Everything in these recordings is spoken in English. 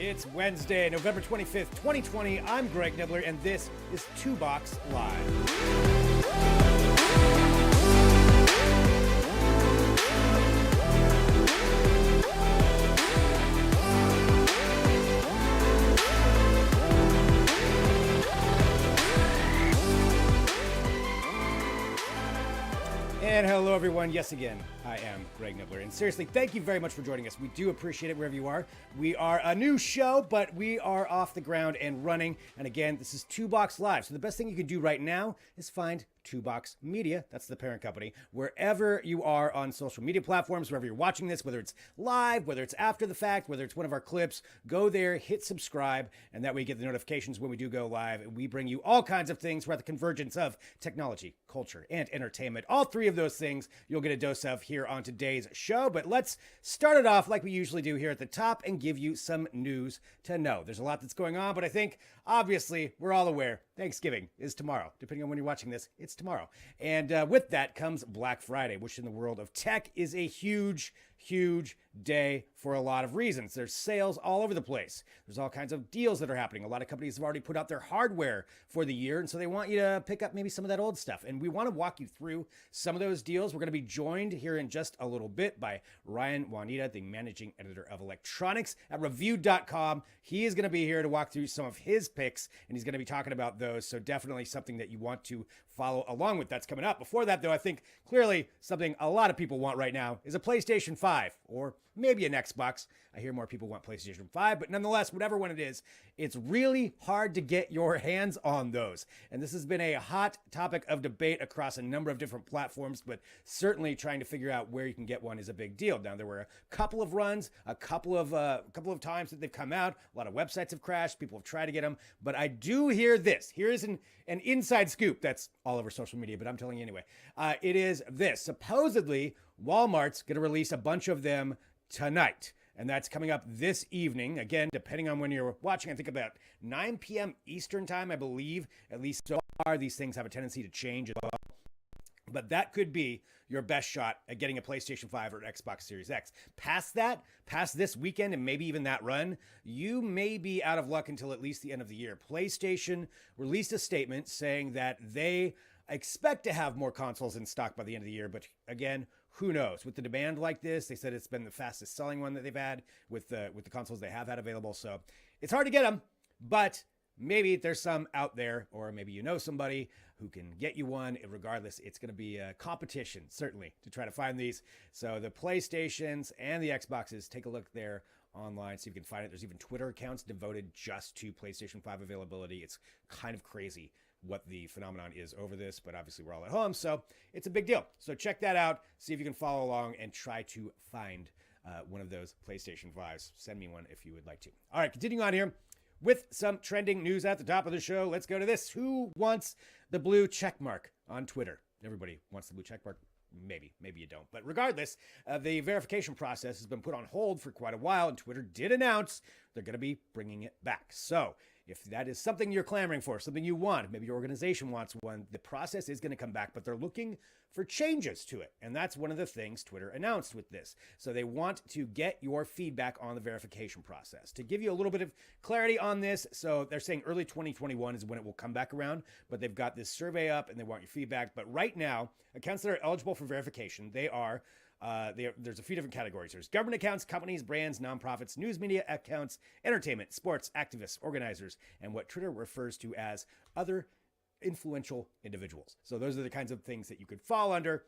It's Wednesday, November 25th, 2020. I'm Greg Nibbler, and this is Two Box Live. And hello, everyone. Yes, again, I am Greg Nibbler. And seriously, thank you very much for joining us. We do appreciate it wherever you are. We are a new show, but we are off the ground and running. And again, this is Two Box Live. So the best thing you can do right now is find Two Box Media, that's the parent company, wherever you are on social media platforms, wherever you're watching this, whether it's live, whether it's after the fact, whether it's one of our clips, go there, hit subscribe, and that way you get the notifications when we do go live. And we bring you all kinds of things. We're at the convergence of technology, culture, and entertainment. All three of those things you'll get a dose of here on today's show. But let's start it off like we usually do here at the top and give you some news to know. There's a lot that's going on, but I think obviously we're all aware Thanksgiving is tomorrow. Depending on when you're watching this, it's tomorrow. And with that comes Black Friday, which in the world of tech is a huge day for a lot of reasons. There's sales all over the place. There's all kinds of deals that are happening. A lot of companies have already put out their hardware for the year, and so they want you to pick up maybe some of that old stuff. And we want to walk you through some of those deals. We're going to be joined here in just a little bit by Ryan Juanita, the managing editor of electronics at review.com. He is going to be here to walk through some of his picks, and he's going to be talking about those. So definitely something that you want to follow along with. That's coming up. Before that, though, I think clearly something a lot of people want right now is a PlayStation 5 or maybe an Xbox. I hear more people want PlayStation 5, but nonetheless, whatever one it is, it's really hard to get your hands on those. And this has been a hot topic of debate across a number of different platforms, but certainly trying to figure out where you can get one is a big deal. Now, there were a couple of runs, a couple of times that they've come out. A lot of websites have crashed. People have tried to get them, but I do hear this. Here is an inside scoop that's all over social media, but I'm telling you anyway. It is this. Supposedly, Walmart's going to release a bunch of them tonight. And that's coming up this evening. Again, depending on when you're watching, I think about 9 p.m. Eastern time, I believe. At least so far, these things have a tendency to change as well. But that could be your best shot at getting a PlayStation 5 or an Xbox Series X. Past that, past this weekend, and maybe even that run, you may be out of luck until at least the end of the year. PlayStation released a statement saying that they expect to have more consoles in stock by the end of the year. But again, who knows? With the demand like this, they said it's been the fastest selling one that they've had with the consoles they have had available. So it's hard to get them, but maybe there's some out there, or maybe you know somebody who can get you one. Regardless, it's going to be a competition, certainly, to try to find these. So the PlayStations and the Xboxes, take a look there online, see if you can find it. There's even Twitter accounts devoted just to PlayStation 5 availability. It's kind of crazy what the phenomenon is over this, but obviously we're all at home, so it's a big deal. So check that out, see if you can follow along and try to find one of those PlayStation 5s. Send me one if you would like to. All right, continuing on here with some trending news at the top of the show. Let's go to this. Who wants the blue check mark on Twitter? Everybody wants the blue check mark. Maybe you don't. But regardless, the verification process has been put on hold for quite a while, and Twitter did announce they're going to be bringing it back. So if that is something you're clamoring for, something you want, maybe your organization wants one, the process is going to come back, but they're looking for changes to it. And that's one of the things Twitter announced with this. So they want to get your feedback on the verification process. To give you a little bit of clarity on this, so they're saying early 2021 is when it will come back around, but they've got this survey up and they want your feedback. But right now, accounts that are eligible for verification, there's a few different categories. There's government accounts, companies, brands, nonprofits, news media accounts, entertainment, sports, activists, organizers, and what Twitter refers to as other influential individuals. So those are the kinds of things that you could fall under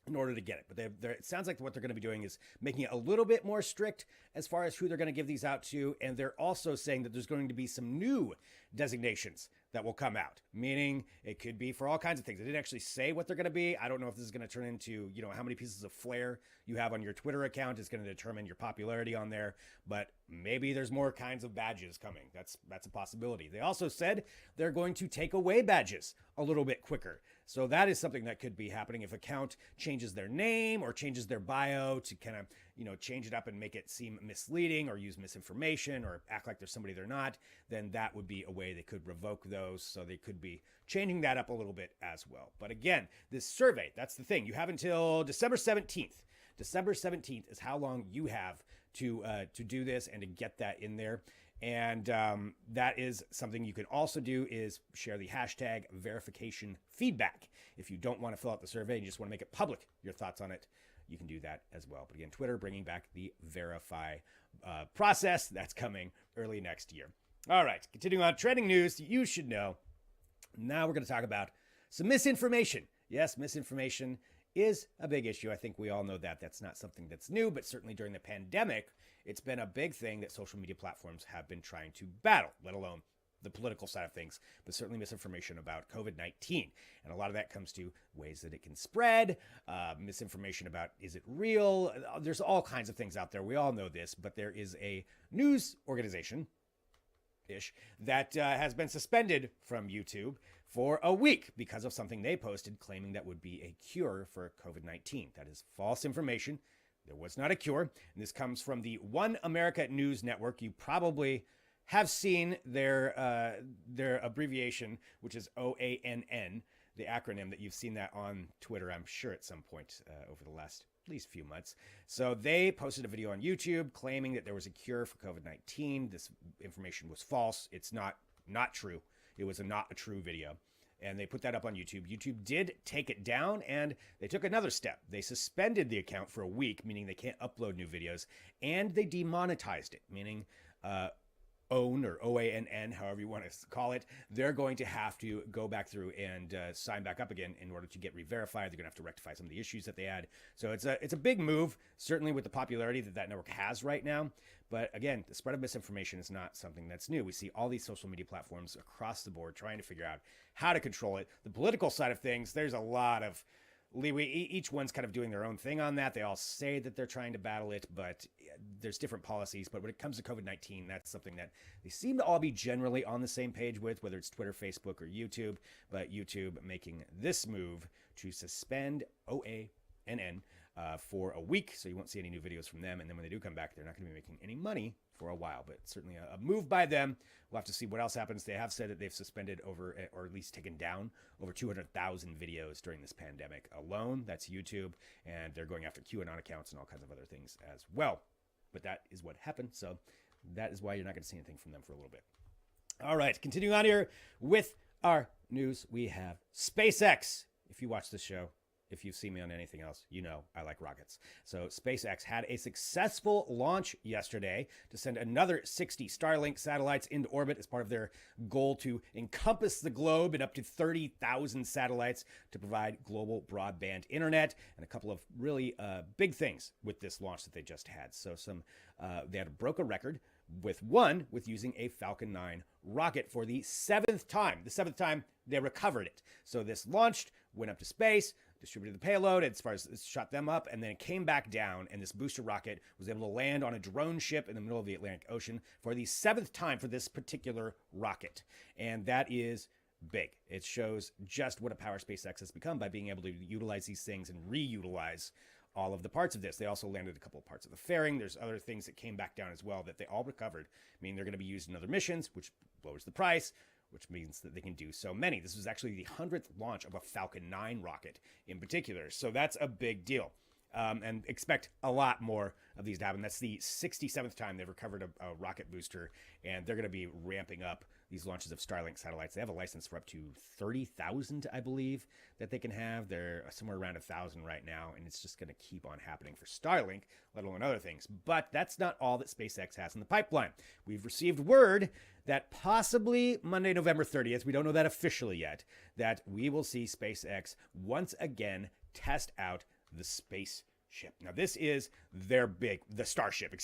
in order to get it. But it sounds like what they're going to be doing is making it a little bit more strict as far as who they're going to give these out to. And they're also saying that there's going to be some new designations that will come out, meaning it could be for all kinds of things. They didn't actually say what they're going to be. I don't know if this is going to turn into, how many pieces of flair you have on your Twitter account is going to determine your popularity on there, but maybe there's more kinds of badges coming. That's a possibility. They also said they're going to take away badges a little bit quicker. So that is something that could be happening if account changes their name or changes their bio to kind of, change it up and make it seem misleading or use misinformation or act like there's somebody they're not, then that would be a way they could revoke those. So they could be changing that up a little bit as well. But again, this survey, that's the thing. You have until December 17th. December 17th is how long you have to do this and to get that in there. And that is something you can also do, is share the hashtag verification feedback. If you don't want to fill out the survey and you just want to make it public, your thoughts on it, you can do that as well. But again, Twitter bringing back the verify process. That's coming early next year. All right, continuing on, trending news you should know. Now we're going to talk about some misinformation. Yes, misinformation is a big issue. I think we all know that. That's not something that's new, but certainly during the pandemic, it's been a big thing that social media platforms have been trying to battle, let alone the political side of things, but certainly misinformation about COVID-19. And a lot of that comes to ways that it can spread, misinformation about, is it real? There's all kinds of things out there. We all know this, but there is a news organization that has been suspended from YouTube for a week because of something they posted claiming that would be a cure for COVID-19. That is false information. There was not a cure. And this comes from the One America News Network. You probably have seen their abbreviation, which is OANN, the acronym, that you've seen that on Twitter, I'm sure, at some point over the last at least few months. So they posted a video on YouTube claiming that there was a cure for COVID-19. This information was false. It's not true. It was not a true video. And they put that up on YouTube. YouTube did take it down, and they took another step. They suspended the account for a week, meaning they can't upload new videos, and they demonetized it, meaning OWN or OANN, however you want to call it, they're going to have to go back through and sign back up again in order to get re-verified. They're going to have to rectify some of the issues that they had. So it's a big move, certainly with the popularity that network has right now. But again, the spread of misinformation is not something that's new. We see all these social media platforms across the board trying to figure out how to control it. The political side of things, there's a lot of leeway. Each one's kind of doing their own thing on that. They all say that they're trying to battle it, but there's different policies. But when it comes to COVID-19, that's something that they seem to all be generally on the same page with, whether it's Twitter, Facebook, or YouTube. But YouTube making this move to suspend OANN for a week, so you won't see any new videos from them. And then when they do come back, they're not going to be making any money for a while, but certainly a move by them. We'll have to see what else happens. They have said that they've suspended over, or at least taken down, over 200,000 videos during this pandemic alone. That's YouTube, and they're going after QAnon accounts and all kinds of other things as well. But that is what happened, so that is why you're not going to see anything from them for a little bit. All right, continuing on here with our news, we have SpaceX. If you watch this show, if you've seen me on anything else, you know I like rockets. So SpaceX had a successful launch yesterday to send another 60 Starlink satellites into orbit as part of their goal to encompass the globe in up to 30,000 satellites to provide global broadband internet, and a couple of really big things with this launch that they just had. So they had broke a record with using a Falcon 9 rocket for the seventh time. The seventh time they recovered it. So this launched, went up to space, distributed the payload as far as shot them up, and then it came back down, and this booster rocket was able to land on a drone ship in the middle of the Atlantic Ocean for the seventh time for this particular rocket. And that is big. It shows just what a power SpaceX has become by being able to utilize these things and reutilize all of the parts of this. They also landed a couple of parts of the fairing. There's other things that came back down as well that they all recovered, meaning they're going to be used in other missions, which lowers the price, which means that they can do so many. This was actually the 100th launch of a Falcon 9 rocket in particular. So that's a big deal. And expect a lot more of these to happen. That's the 67th time they've recovered a rocket booster, and they're going to be ramping up these launches of Starlink satellites. They have a license for up to 30,000, I believe, that they can have. They're somewhere around 1,000 right now, and it's just going to keep on happening for Starlink, let alone other things. But that's not all that SpaceX has in the pipeline. We've received word that possibly Monday, November 30th, we don't know that officially yet, that we will see SpaceX once again test out the spaceship. Now, this is the Starship.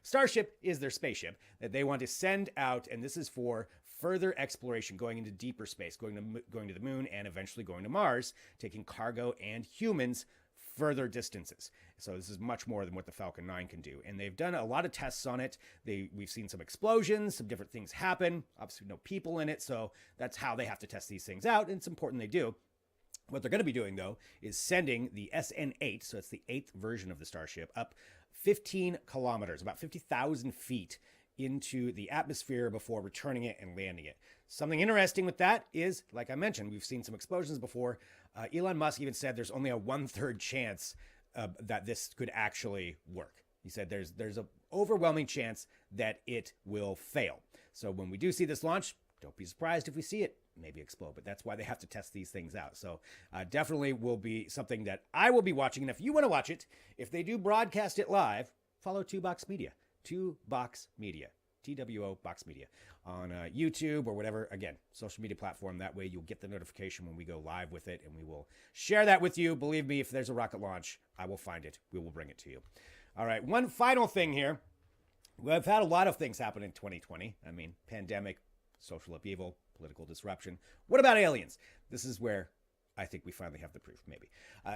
Starship is their spaceship that they want to send out, and this is for further exploration, going into deeper space, going to the moon, and eventually going to Mars, taking cargo and humans further distances. So this is much more than what the Falcon 9 can do. And they've done a lot of tests on it. We've seen some explosions, some different things happen. Obviously, no people in it, so that's how they have to test these things out, and it's important they do. What they're going to be doing, though, is sending the SN8, so it's the 8th version of the Starship, up 15 kilometers, about 50,000 feet into the atmosphere before returning it and landing it. Something interesting with that is, like I mentioned, we've seen some explosions before. Elon Musk even said there's only a 1/3 chance that this could actually work. He said there's a overwhelming chance that it will fail. So when we do see this launch, don't be surprised if we see it maybe explode, but that's why they have to test these things out. So definitely will be something that I will be watching. And if you want to watch it, if they do broadcast it live, follow 2Box Media, 2Box Media, TWO Box Media on YouTube or whatever, again, social media platform. That way you'll get the notification when we go live with it, and we will share that with you. Believe me, if there's a rocket launch, I will find it. We will bring it to you. All right, one final thing here. We've had a lot of things happen in 2020. I mean, pandemic, social upheaval, political disruption. What about aliens? This is where I think we finally have the proof, maybe.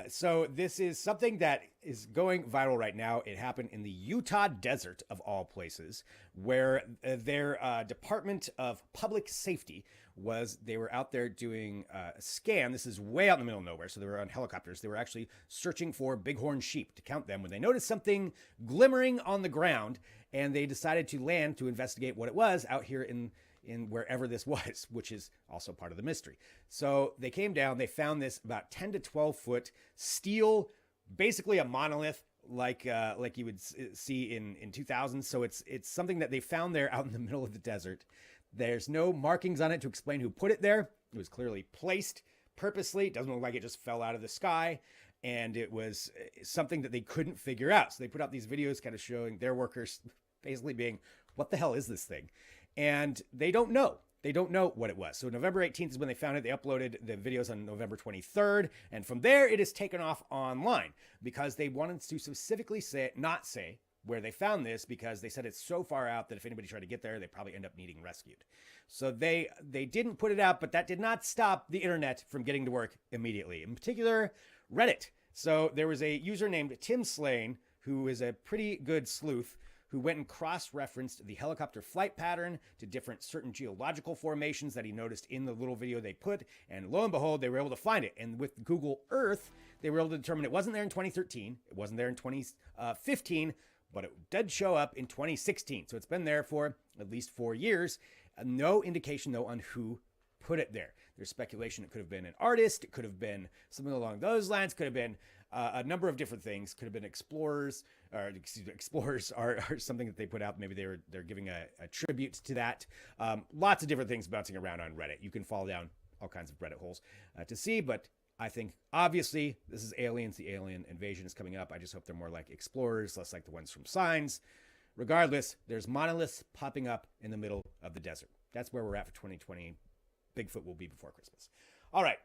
So this is something that is going viral right now. It happened in the Utah desert, of all places, where their Department of Public Safety they were out there doing a scan. This is way out in the middle of nowhere. So they were on helicopters. They were actually searching for bighorn sheep to count them when they noticed something glimmering on the ground, and they decided to land to investigate what it was out here in wherever this was, which is also part of the mystery. So they came down, they found this about 10 to 12 foot steel, basically a monolith like you would see in 2000. So it's something that they found there out in the middle of the desert. There's no markings on it to explain who put it there. It was clearly placed purposely. It doesn't look like it just fell out of the sky. And it was something that they couldn't figure out. So they put out these videos kind of showing their workers basically being, what the hell is this thing? And they don't know. They don't know what it was. So November 18th is when they found it. They uploaded the videos on November 23rd. And from there, it is taken off online because they wanted to specifically not say where they found this, because they said it's so far out that if anybody tried to get there, they probably end up needing rescued. So they didn't put it out, but that did not stop the internet from getting to work immediately. In particular, Reddit. So there was a user named Tim Slane, who is a pretty good sleuth, who went and cross-referenced the helicopter flight pattern to certain geological formations that he noticed in the little video they put. And lo and behold, they were able to find it. And with Google Earth, they were able to determine it wasn't there in 2013. It wasn't there in 2015, but it did show up in 2016. So it's been there for at least 4 years. No indication, though, on who put it there. There's speculation it could have been an artist. It could have been something along those lines. Could have been a number of different things. Could have been explorers, or explorers are something that they put out. Maybe they're giving a tribute to that. Lots of different things bouncing around on Reddit. You can fall down all kinds of Reddit holes to see, but I think obviously this is aliens. The alien invasion is coming up. I just hope they're more like explorers, less like the ones from Signs. Regardless, there's monoliths popping up in the middle of the desert. That's where we're at for 2020. Bigfoot will be before Christmas. All right.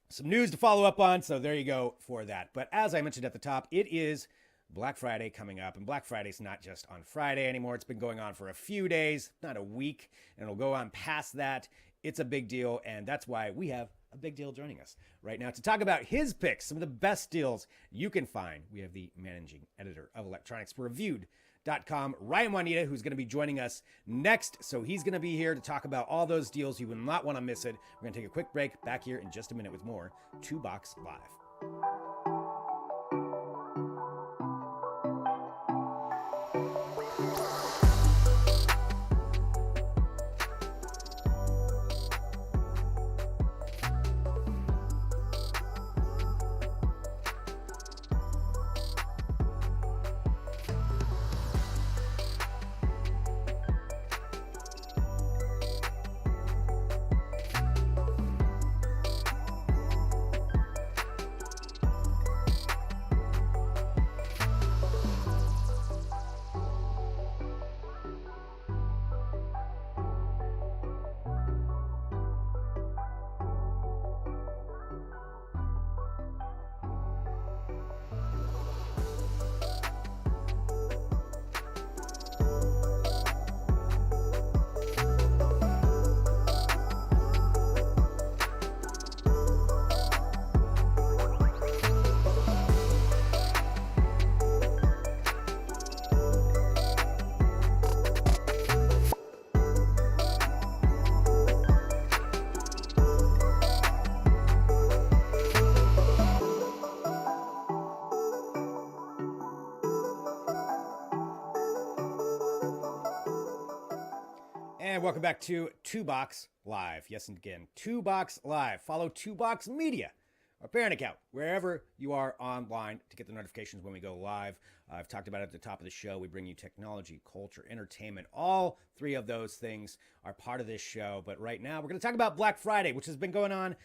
Some news to follow up on, so there you go for that. But as I mentioned at the top, it is Black Friday coming up, and Black Friday's not just on Friday anymore. It's been going on for a few days, not a week, and it'll go on past that. It's a big deal, and that's why we have a big deal joining us right now to talk about his picks, some of the best deals you can find. We have the managing editor of Electronics Reviewed.com, Ryan Juanita, who's going to be joining us next. So he's going to be here to talk about all those deals. You will not want to miss it. We're going to take a quick break. Back here in just a minute with more 2Box Live. And welcome back to 2Box Live. Yes, and again, 2Box Live. Follow 2Box Media our parent account, wherever you are online, to get the notifications when we go live. I've talked about it at the top of the show. We bring you technology, culture, entertainment. All three of those things are part of this show. But right now, we're going to talk about Black Friday, which has been going on,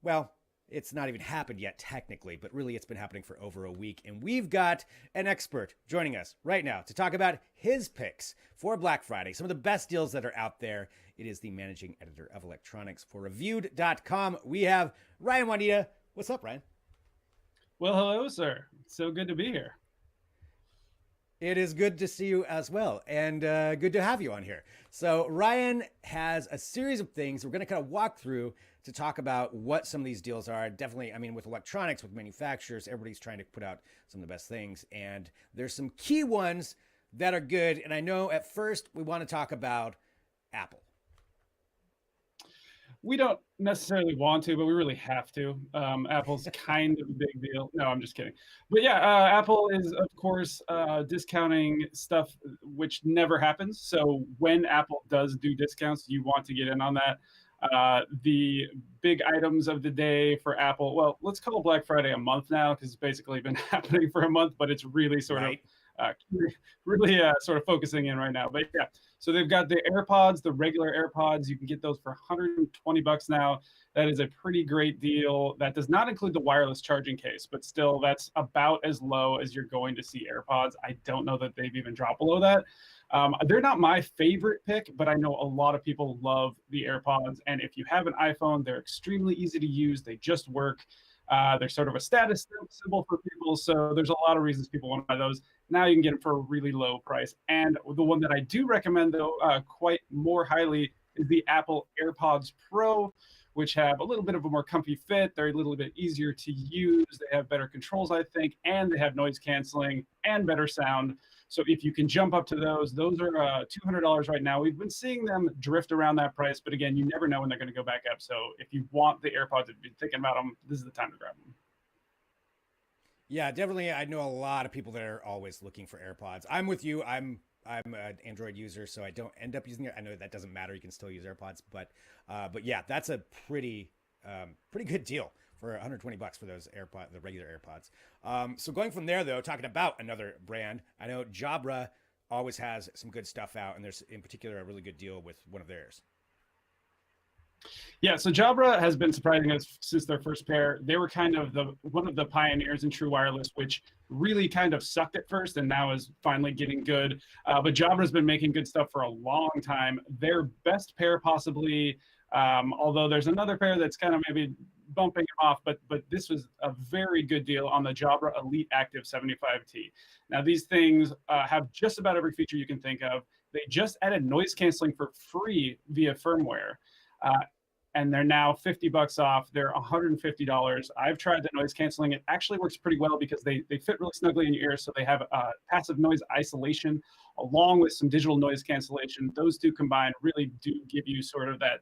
well, it's not even happened yet technically, but really it's been happening for over a week. And we've got an expert joining us right now to talk about his picks for Black Friday, some of the best deals that are out there. It is the managing editor of electronics for reviewed.com. We have Ryan Juanita. What's up, Ryan? Well, hello, sir. So good to be here. It is good to see you as well, and good to have you on here. So Ryan has a series of things we're going to kind of walk through to talk about what some of these deals are. Definitely, I mean, with electronics, with manufacturers, everybody's trying to put out some of the best things, and there's some key ones that are good. And I know at first we want to talk about Apple. We don't necessarily want to, but we really have to. Apple's kind of a big deal. No, I'm just kidding. But yeah, Apple is, of course, discounting stuff, which never happens. So when Apple does do discounts, you want to get in on that. The big items of the day for Apple, well, let's call Black Friday a month now, because it's basically been happening for a month, but it's really sort of focusing in right now. But yeah, so they've got the AirPods, the regular AirPods. You can get those for $120 now. That is a pretty great deal. That does not include the wireless charging case, but still, that's about as low as you're going to see AirPods. I don't know that they've even dropped below that. They're not my favorite pick, but I know a lot of people love the AirPods. And if you have an iPhone, they're extremely easy to use. They just work. They're sort of a status symbol for people. So there's a lot of reasons people want to buy those. Now you can get them for a really low price. And the one that I do recommend, though, quite more highly is the Apple AirPods Pro, which have a little bit of a more comfy fit. They're a little bit easier to use. They have better controls, I think, and they have noise canceling and better sound. So if you can jump up to those are $200 right now. We've been seeing them drift around that price, but again, you never know when they're going to go back up. So if you want the AirPods, if you've been thinking about them, this is the time to grab them. Yeah, definitely. I know a lot of people that are always looking for AirPods. I'm with you. I'm an Android user, so I don't end up using it. I know that doesn't matter. You can still use AirPods, but yeah, that's a pretty good deal for $120 for those AirPods, the regular AirPods. So going from there, though, talking about another brand, I know Jabra always has some good stuff out, and there's in particular a really good deal with one of theirs. Yeah, so Jabra has been surprising us since their first pair. They were kind of one of the pioneers in true wireless, which really kind of sucked at first and now is finally getting good. But Jabra's been making good stuff for a long time. Their best pair possibly, although there's another pair that's kind of maybe bumping off, but this was a very good deal on the Jabra Elite Active 75T. Now these things have just about every feature you can think of. They just added noise canceling for free via firmware. And they're now $50 off. They're $150. I've tried the noise canceling. It actually works pretty well because they fit really snugly in your ears. So they have passive noise isolation along with some digital noise cancellation. Those two combined really do give you sort of that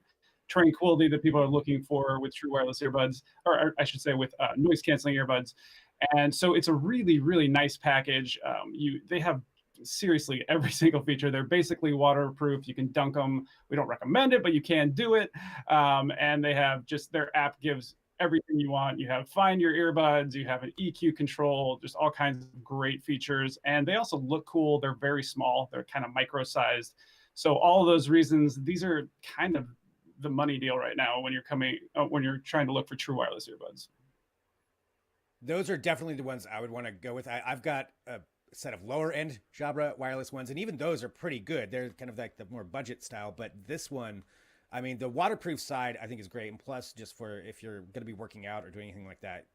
tranquility that people are looking for with true wireless earbuds, or I should say with noise canceling earbuds. And so it's a really, really nice package. They have seriously every single feature. They're basically waterproof. You can dunk them. We don't recommend it, but you can do it. And they have just, their app gives everything you want. You have find your earbuds, you have an EQ control, just all kinds of great features. And they also look cool. They're very small. They're kind of micro-sized. So all of those reasons, these are kind of the money deal right now when you're trying to look for true wireless earbuds. Those are definitely the ones I would want to go with. I've got a set of lower end Jabra wireless ones, and even those are pretty good. They're kind of like the more budget style, but this one, I mean, the waterproof side I think is great, and plus just for if you're going to be working out or doing anything like that,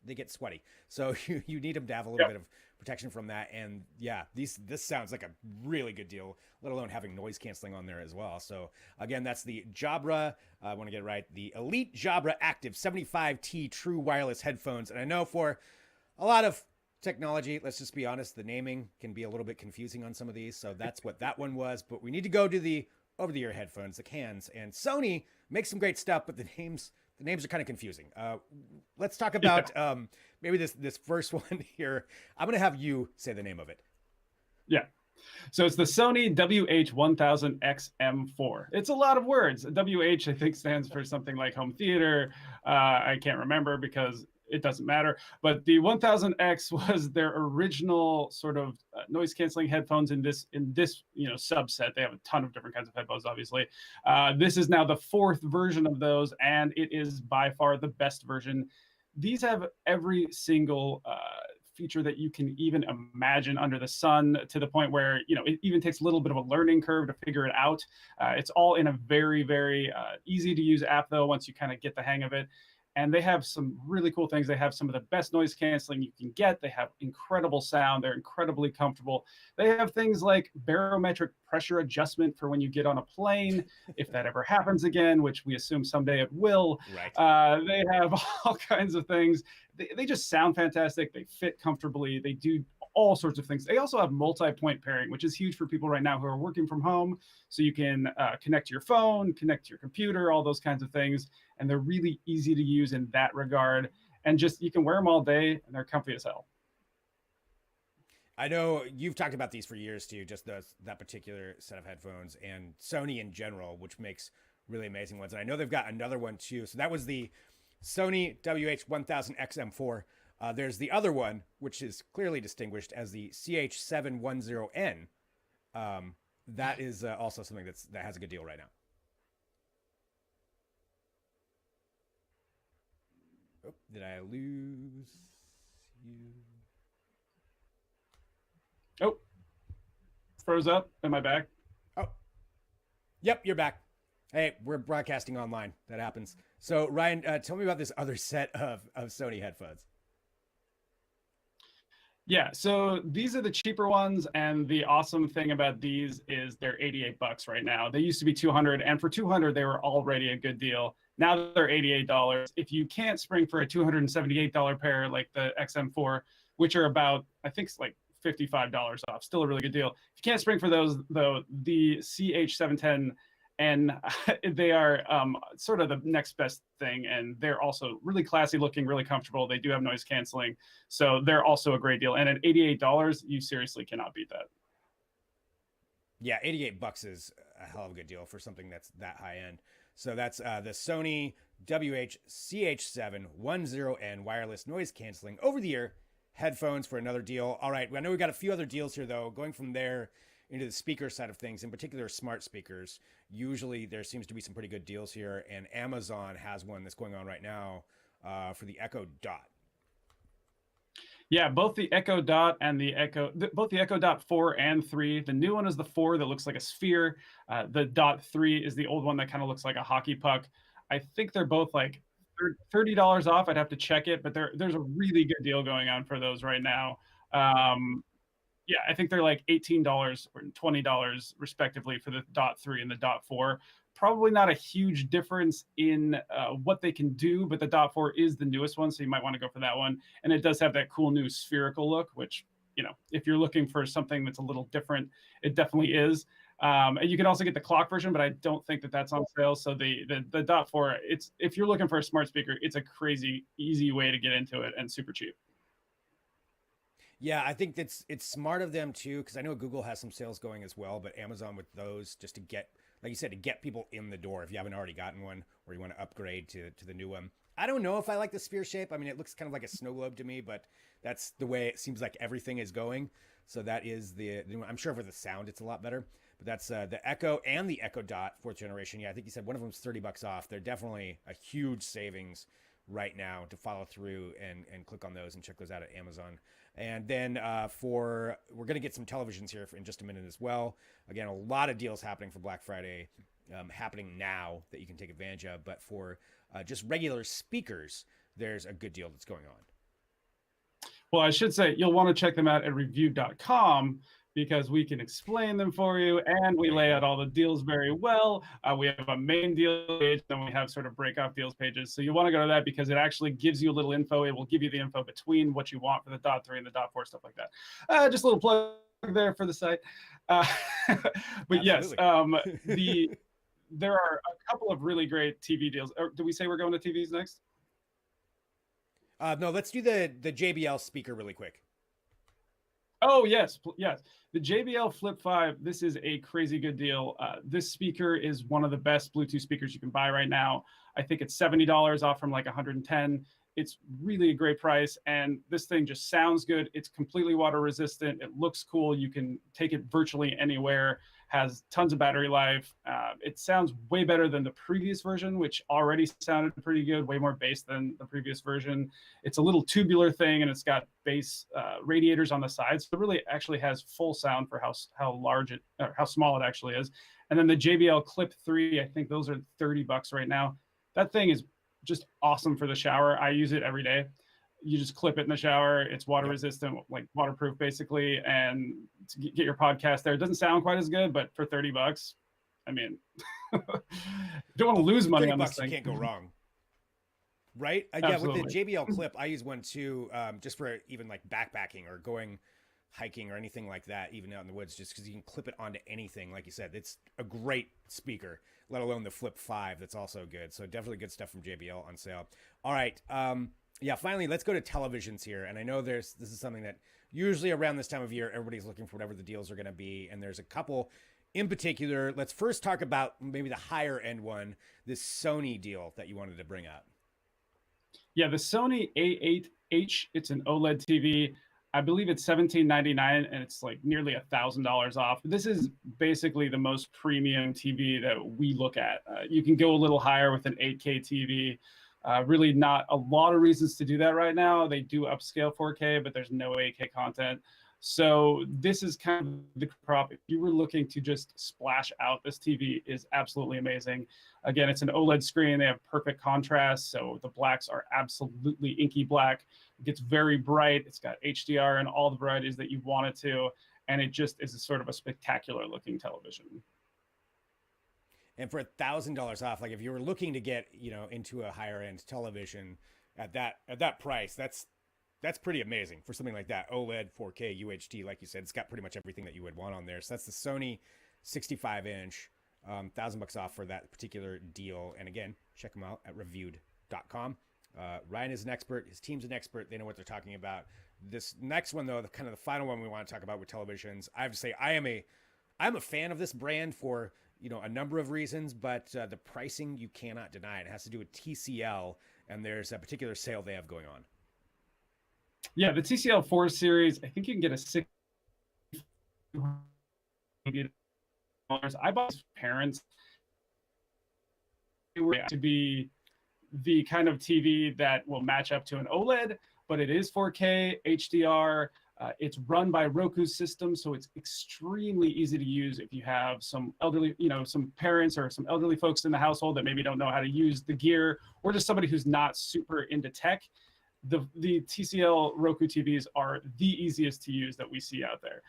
they get sweaty, so you need them to have a little bit of protection from that. And yeah, this sounds like a really good deal, let alone having noise canceling on there as well. So again, that's the Jabra, I want to get it right, the Elite Jabra Active 75T true wireless headphones. And I know for a lot of technology, let's just be honest, the naming can be a little bit confusing on some of these, so that's what that one was. But we need to go to the over-the-ear headphones, the cans, and Sony makes some great stuff, but the names are kind of confusing. Let's talk about maybe this first one here. I'm gonna have you say the name of it. Yeah. So it's the Sony WH-1000XM4. It's a lot of words. WH, I think, stands for something like home theater. I can't remember because it doesn't matter. But the 1000X was their original sort of noise canceling headphones in this subset. They have a ton of different kinds of headphones, obviously. This is now the 4th version of those, and it is by far the best version. These have every single feature that you can even imagine under the sun, to the point where it even takes a little bit of a learning curve to figure it out. It's all in a very, very easy to use app, though, once you kind of get the hang of it. And they have some really cool things. They have some of the best noise canceling you can get. They have incredible sound. They're incredibly comfortable. They have things like barometric pressure adjustment for when you get on a plane, if that ever happens again, which we assume someday it will. Right. They have all kinds of things. They just sound fantastic. They fit comfortably. They do all sorts of things. They also have multi-point pairing, which is huge for people right now who are working from home. So you can connect to your phone, connect to your computer, all those kinds of things. And they're really easy to use in that regard. And just, you can wear them all day, and they're comfy as hell. I know you've talked about these for years too, just that particular set of headphones, and Sony in general, which makes really amazing ones. And I know they've got another one too. So that was the Sony WH-1000XM4. There's the other one, which is clearly distinguished as the CH710N. That is also something that has a good deal right now. Oh, did I lose you? Oh, froze up. Am I back? Oh, yep, you're back. Hey, we're broadcasting online. That happens. So Ryan, tell me about this other set of Sony headphones. Yeah, so these are the cheaper ones, and the awesome thing about these is they're $88 right now. They used to be $200, and for $200 they were already a good deal. Now they're $88. If you can't spring for a $278 pair like the XM4, which are about, I think it's like $55 off, still a really good deal. If you can't spring for those, though, the CH710, and they are sort of the next best thing, and they're also really classy looking, really comfortable. They do have noise canceling, so they're also a great deal. And at $88, you seriously cannot beat that. Yeah, $88 is a hell of a good deal for something that's that high end. So that's the Sony WH-CH710N wireless noise canceling over-the-ear headphones for another deal. All right, I know we've got a few other deals here, though. Going from there into the speaker side of things, in particular smart speakers, usually there seems to be some pretty good deals here, and Amazon has one that's going on right now for the Echo Dot. Yeah, both the Echo Dot and both the Echo Dot 4 and 3. The new one is the 4 that looks like a sphere. The Dot 3 is the old one that kind of looks like a hockey puck. I think they're both like $30 off. I'd have to check it, but there's a really good deal going on for those right now. Yeah, I think they're like $18 or $20 respectively for the Dot 3 and the Dot 4. Probably not a huge difference in what they can do, but the Dot 4 is the newest one, so you might want to go for that one. And it does have that cool new spherical look, which, if you're looking for something that's a little different, it definitely is. And you can also get the clock version, but I don't think that that's on sale. So the Dot 4, if you're looking for a smart speaker, it's a crazy easy way to get into it and super cheap. Yeah, I think it's smart of them too, because I know Google has some sales going as well, but Amazon with those, just to get, like you said, to get people in the door if you haven't already gotten one or you want to upgrade to the new one. I don't know if I like the sphere shape. I mean, it looks kind of like a snow globe to me, but that's the way it seems like everything is going. So that is the new one. I'm sure for the sound it's a lot better, but that's the Echo and the Echo Dot 4th generation. Yeah, I think you said one of them's $30 off. They're definitely a huge savings right now to follow through and click on those and check those out at Amazon. And then we're going to get some televisions here in just a minute as well. Again, a lot of deals happening for Black Friday happening now that you can take advantage of. But for just regular speakers, there's a good deal that's going on. Well, I should say you'll want to check them out at review.com, because we can explain them for you, and we lay out all the deals very well. We have a main deal page, and we have sort of breakout deals pages. So you want to go to that because it actually gives you a little info. It will give you the info between what you want for the Dot 3 and the Dot 4, stuff like that. Just a little plug there for the site. But yes, there are a couple of really great TV deals. Do we say we're going to TVs next? No, let's do the JBL speaker really quick. Oh, yes. The Jbl Flip 5, this is a crazy good deal. This speaker is one of the best Bluetooth speakers you can buy right now. I think it's $70 off from like $110. It's really a great price, and this thing just sounds good. It's completely water resistant. It looks cool. You can take it virtually anywhere. Has tons of battery life. It sounds way better than the previous version, which already sounded pretty good, way more bass than the previous version. It's a little tubular thing, and it's got bass radiators on the sides. So it really actually has full sound for how large it, or how small it actually is. And then the JBL Clip 3, I think those are $30 right now. That thing is just awesome for the shower. I use it every day. You just clip it in the shower. It's water resistant, like waterproof basically, and to get your podcast there. It doesn't sound quite as good, but for $30, I mean, you don't want to lose money on this thing. You can't go wrong. Right? Yeah, with the JBL Clip, I use one too, just for even like backpacking or going hiking or anything like that, even out in the woods, just because you can clip it onto anything. Like you said, it's a great speaker, let alone the Flip 5 that's also good. So definitely good stuff from JBL on sale. All right. Yeah, finally, let's go to televisions here. And I know this is something that usually around this time of year, everybody's looking for whatever the deals are going to be. And there's a couple in particular. Let's first talk about maybe the higher end one, this Sony deal that you wanted to bring up. Yeah, the Sony A8H, it's an OLED TV. I believe it's $17.99, and it's like nearly $1,000 off. This is basically the most premium TV that we look at. You can go a little higher with an 8K TV. Really not a lot of reasons to do that right now. They do upscale 4K, but there's no 8K content. So this is kind of the prop. If you were looking to just splash out, this TV is absolutely amazing. Again, it's an OLED screen. They have perfect contrast, so the blacks are absolutely inky black. It gets very bright. It's got HDR and all the varieties that you want it to, and it just is a sort of a spectacular looking television. And for $1,000 off, like if you were looking to get, into a higher end television at that price, that's pretty amazing for something like that. OLED, 4K, UHD, like you said, it's got pretty much everything that you would want on there. So that's the Sony 65-inch, $1,000 off for that particular deal. And again, check them out at reviewed.com. Ryan is an expert. His team's an expert. They know what they're talking about. This next one, though, the kind of the final one we want to talk about with televisions, I have to say I'm a fan of this brand for a number of reasons, but the pricing you cannot deny. It has to do with TCL, and there's a particular sale they have going on. Yeah, the TCL 4 series, I think you can get a $6. I bought his parents to be the kind of TV that will match up to an OLED, but it is 4K, HDR. It's run by Roku system, so it's extremely easy to use if you have some elderly, some parents or some elderly folks in the household that maybe don't know how to use the gear, or just somebody who's not super into tech. The TCL Roku TVs are the easiest to use that we see out there.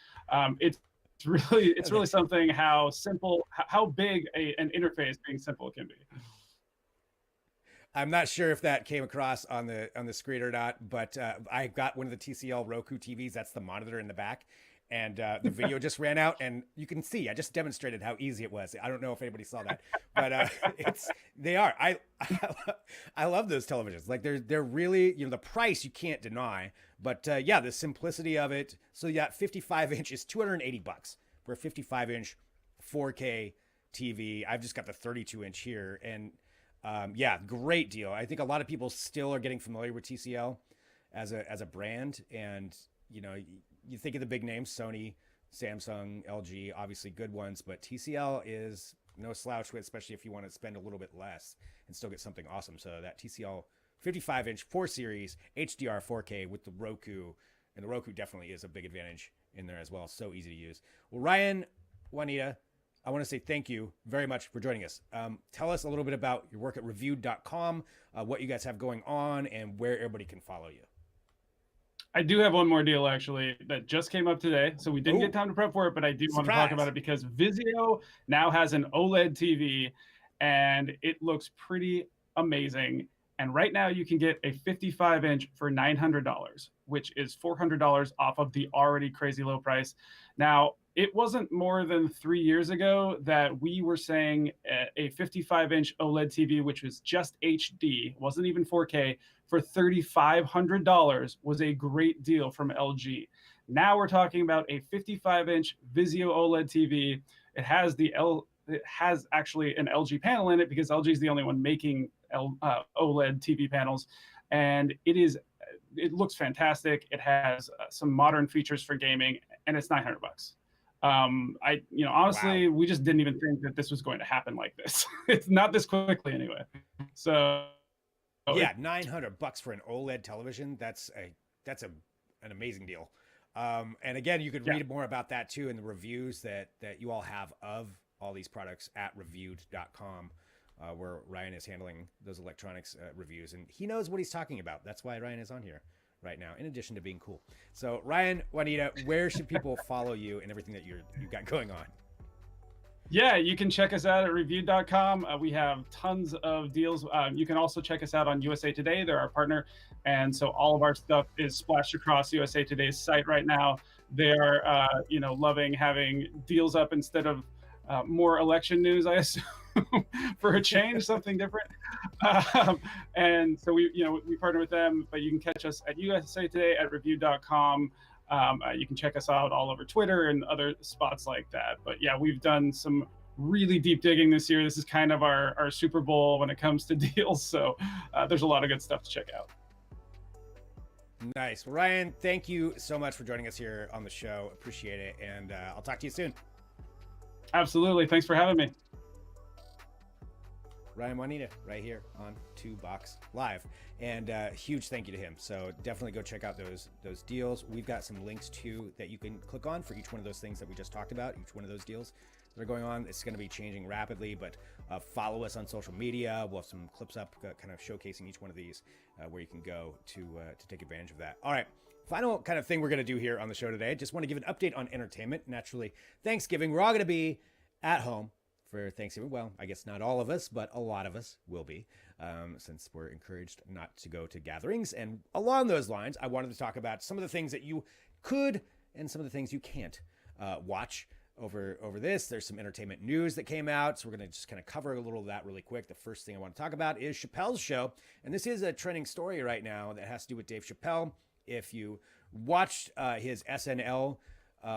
It's really something how simple, how big an interface being simple can be. I'm not sure if that came across on the screen or not, but I got one of the TCL Roku TVs. That's the monitor in the back, and the video just ran out, and you can see I just demonstrated how easy it was. I don't know if anybody saw that, but they are. I love those televisions. Like they're really, the price you can't deny, but yeah, the simplicity of it. So yeah, 55-inch is $280 for a 55-inch 4K TV. I've just got the 32-inch here, and yeah, great deal. I think a lot of people still are getting familiar with TCL as a brand, and you think of the big names, Sony, Samsung, LG, obviously good ones, but TCL is no slouch with, especially if you want to spend a little bit less and still get something awesome. So that TCL 55-inch 4 series HDR 4K with the Roku, and the Roku definitely is a big advantage in there as well. So easy to use. Well, Ryan, Juanita, I want to say thank you very much for joining us. Tell us a little bit about your work at reviewed.com, what you guys have going on, and where everybody can follow you. I do have one more deal, actually, that just came up today. So we didn't get time to prep for it, but I do want to talk about it because Vizio now has an OLED TV, and it looks pretty amazing. And right now you can get a 55-inch for $900, which is $400 off of the already crazy low price. Now, it wasn't more than 3 years ago that we were saying a 55-inch OLED TV, which was just HD, wasn't even 4K, for $3,500 was a great deal from LG. Now we're talking about a 55-inch Vizio OLED TV. It has actually an LG panel in it because LG is the only one making OLED TV panels. and it looks fantastic. It has some modern features for gaming, and it's $900. Honestly, Wow. we just didn't even think that this was going to happen like this. It's not this quickly anyway. So Yeah, $900 for an OLED television. That's an amazing deal. And again, you could yeah, read more about that too in the reviews that you all have of all these products at reviewed.com, where Ryan is handling those electronics reviews, and he knows what he's talking about. That's why Ryan is on here right now, in addition to being cool. So Ryan, Juanita, where should people follow you and everything that you've got going on? yeah, you can check us out at reviewed.com. We have tons of deals. You can also check us out on USA Today. They're our partner. And so all of our stuff is splashed across USA Today's site right now. They're, loving having deals up instead of more election news, I assume, for a change, something different. And so we partner with them, but you can catch us at USA Today at reviewed.com. You can check us out all over Twitter and other spots like that. But yeah, we've done some really deep digging this year. This is kind of our Super Bowl when it comes to deals. So there's a lot of good stuff to check out. Nice. Well, Ryan, thank you so much for joining us here on the show. Appreciate it. And I'll talk to you soon. Absolutely. Thanks for having me. Ryan Juanita right here on 2Box Live, and huge thank you to him. So definitely go check out those deals. We've got some links too that you can click on for each one of those things that we just talked about, each one of those deals that are going on. It's going to be changing rapidly, but follow us on social media. We'll have some clips up kind of showcasing each one of these where you can go to take advantage of that. All right. Final kind of thing we're going to do here on the show today. Just want to give an update on entertainment. Naturally, Thanksgiving, we're all going to be at home for Thanksgiving. Well, I guess not all of us, but a lot of us will be, since we're encouraged not to go to gatherings. And along those lines, I wanted to talk about some of the things that you could and some of the things you can't watch over this. There's some entertainment news that came out, so we're going to just kind of cover a little of that really quick. The first thing I want to talk about is Chappelle's show, and this is a trending story right now that has to do with Dave Chappelle. If you watched his SNL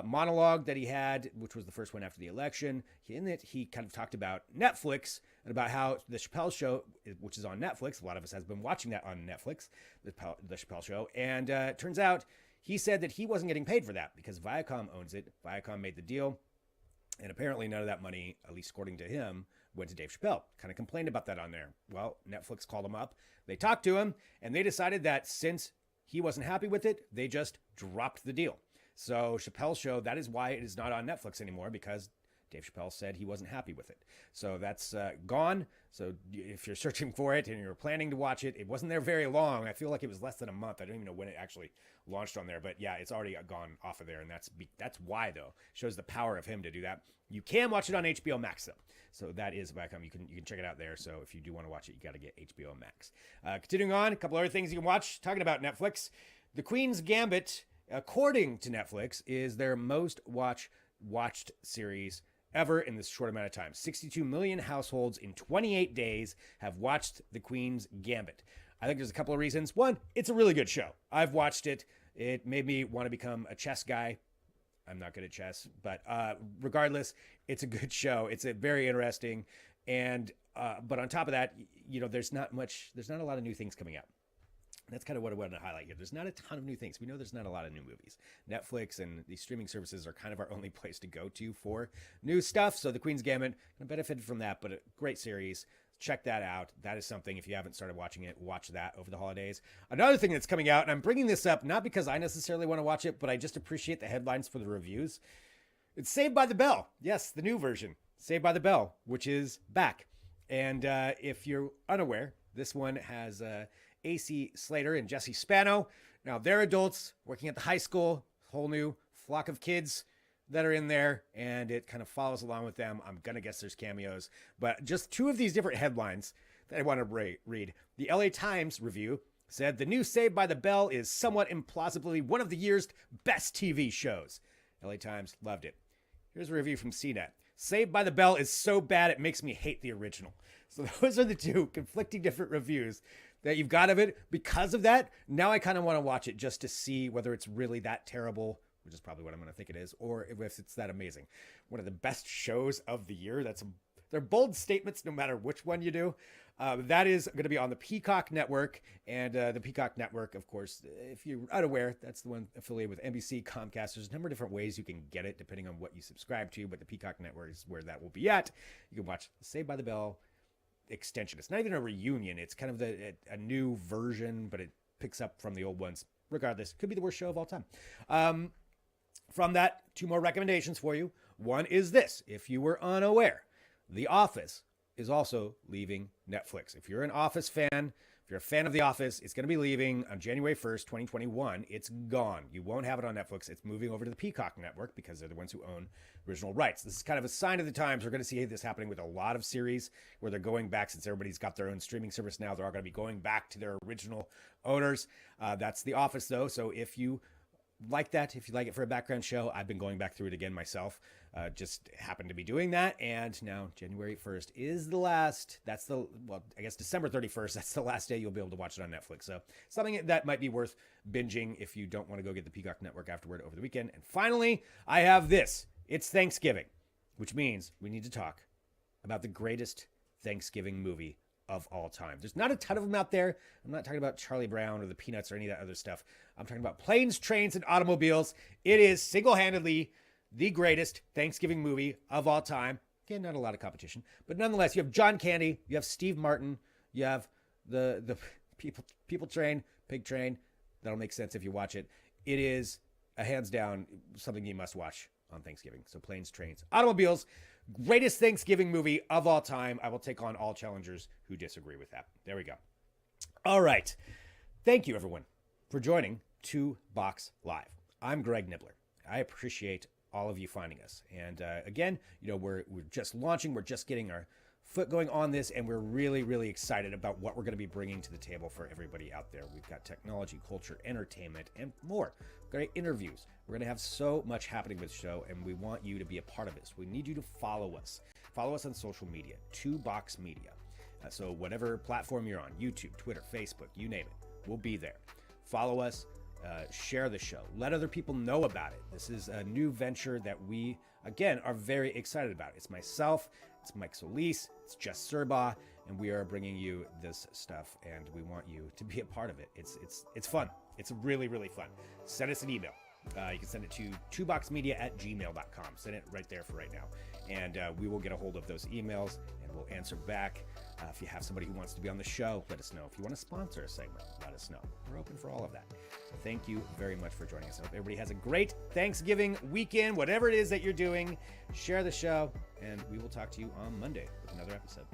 monologue that he had, which was the first one after the election, in it he kind of talked about Netflix and about how the Chappelle show, which is on Netflix, a lot of us has been watching that on Netflix, the Chappelle show, and turns out he said that he wasn't getting paid for that because Viacom owns it. Viacom made the deal, and apparently none of that money, at least according to him, went to Dave Chappelle. Kind of complained about that on there. Well, Netflix called him up, they talked to him, and they decided that since he wasn't happy with it, they just dropped the deal. So Chappelle's show, that is why it is not on Netflix anymore, because Dave Chappelle said he wasn't happy with it. So that's gone. So if you're searching for it and you're planning to watch it, it wasn't there very long. I feel like it was less than a month. I don't even know when it actually launched on there, but yeah, it's already gone off of there. And that's why, though. Shows the power of him to do that. You can watch it on HBO Max, though. So that is Viacom. You can check it out there. So if you do want to watch it, you got to get HBO Max. Continuing on, a couple other things you can watch. Talking about Netflix, The Queen's Gambit, according to Netflix, is their most watched series ever in this short amount of time. 62 million households in 28 days have watched The Queen's Gambit. I think there's a couple of reasons. One, it's a really good show. I've watched it. It made me want to become a chess guy. I'm not good at chess, but regardless, it's a good show. It's a very interesting, and but on top of that, there's not a lot of new things coming out. That's kind of what I wanted to highlight here. There's not a ton of new things. We know there's not a lot of new movies. Netflix and these streaming services are kind of our only place to go to for new stuff. So The Queen's Gambit kind of benefited from that, but a great series. Check that out. That is something, if you haven't started watching it, watch that over the holidays. Another thing that's coming out, and I'm bringing this up not because I necessarily want to watch it, but I just appreciate the headlines for the reviews. It's Saved by the Bell. Yes, the new version. Saved by the Bell, which is back. And if you're unaware, this one has AC Slater and Jesse Spano. Now they're adults working at the high school, whole new flock of kids that are in there, and it kind of follows along with them. I'm going to guess there's cameos, but just two of these different headlines that I want to read. The LA Times review said the new Saved by the Bell is somewhat implausibly one of the year's best TV shows. LA Times loved it. Here's a review from CNET. Saved by the Bell is so bad it makes me hate the original. So those are the two conflicting different reviews that you've got of it. Because of that, now I kind of want to watch it just to see whether it's really that terrible, which is probably what I'm going to think it is, or if it's that amazing. One of the best shows of the year. That's They're bold statements no matter which one you do. That is going to be on the Peacock Network. And the Peacock Network, of course, if you're unaware, that's the one affiliated with NBC, Comcast. There's a number of different ways you can get it depending on what you subscribe to, but the Peacock Network is where that will be at. You can watch Saved by the Bell extension. It's not even a reunion. It's kind of a new version, but it picks up from the old ones. Regardless, could be the worst show of all time. From that, 2 more recommendations for you. One is this. If you were unaware, The Office is also leaving Netflix. If you're an Office fan, if you're a fan of The Office, it's going to be leaving on January 1st, 2021. It's gone. You won't have it on Netflix. It's moving over to the Peacock Network because they're the ones who own original rights. This is kind of a sign of the times. We're going to see this happening with a lot of series where they're going back, since everybody's got their own streaming service now. They're all going to be going back to their original owners. That's The Office, though. So if you like that, if you like it for a background show, I've been going back through it again myself. Just happened to be doing that. And now January 1st is the last. I guess December 31st. That's the last day you'll be able to watch it on Netflix. So something that might be worth binging if you don't want to go get the Peacock Network afterward over the weekend. And finally, I have this. It's Thanksgiving, which means we need to talk about the greatest Thanksgiving movie of all time. There's not a ton of them out there. I'm not talking about Charlie Brown or the Peanuts or any of that other stuff. I'm talking about Planes, Trains, and Automobiles. It is single-handedly the greatest Thanksgiving movie of all time. Again, not a lot of competition, but nonetheless, you have John Candy, you have Steve Martin, you have the people train, pig train. That'll make sense if you watch it. It is a hands down something you must watch on Thanksgiving. So Planes, Trains, Automobiles, greatest Thanksgiving movie of all time. I will take on all challengers who disagree with that. There we go. All right. Thank you, everyone, for joining 2 Box Live. I'm Greg Nibbler. I appreciate all of you finding us. And again, we're just launching. We're just getting our foot going on this, and we're really, really excited about what we're going to be bringing to the table for everybody out there. We've got technology, culture, entertainment, and more. Great interviews. We're going to have so much happening with the show, and we want you to be a part of this. We need you to follow us. Follow us on social media, 2 Box Media. So whatever platform you're on, YouTube, Twitter, Facebook, you name it, we'll be there. Follow us. Share the show. Let other people know about it. This is a new venture that we, again, are very excited about. It's myself, it's Mike Solis, it's Jess Serba, and we are bringing you this stuff, and we want you to be a part of it. It's fun. It's really, really fun. Send us an email. You can send it to 2boxmedia@gmail.com. Send it right there for right now. And we will get a hold of those emails, and we'll answer back. If you have somebody who wants to be on the show, let us know. If you want to sponsor a segment, let us know. We're open for all of that. Thank you very much for joining us. I hope everybody has a great Thanksgiving weekend, whatever it is that you're doing. Share the show, and we will talk to you on Monday with another episode.